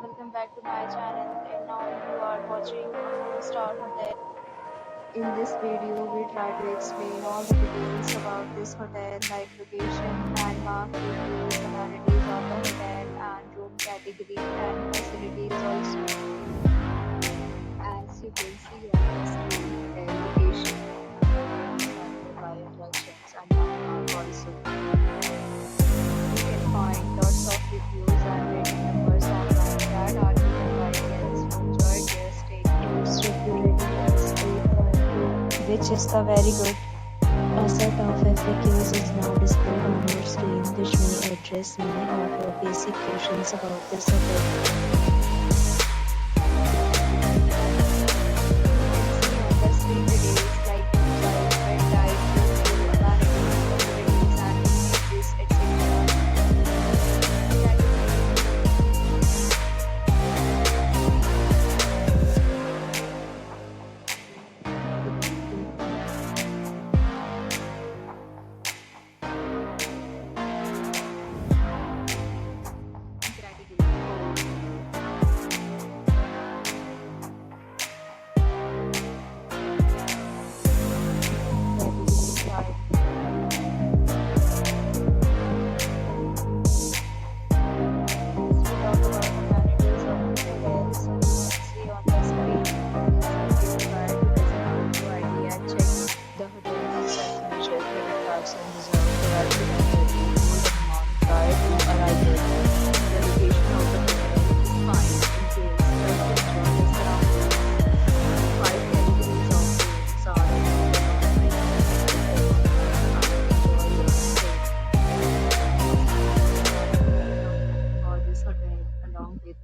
welcome back to my channel, and now you are watching a 4-star hotel. In this video, we try to explain all the details about this hotel, like location, landmark, reviews, amenities of the hotel, and room category and facilities also. As you can see on the screen, hotel location, nearby attractions, and landmark also. You can find lots of reviews and rating numbers online that are given by guests who enjoyed their stay. Its review rating is 8.2, which is the very good. A set of FAQs is now displayed on your screen, which may address many of your basic questions about this hotel.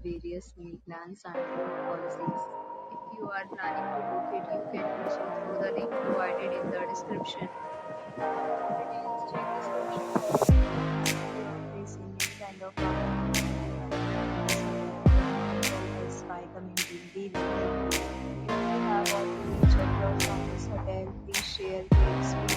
Various meal plans and food policies. If you are planning to book it, you can do so through the link provided in the description. Details, check description. If you are facing any kind of problem by commenting below. If you have already checked out from this hotel, please share your experience.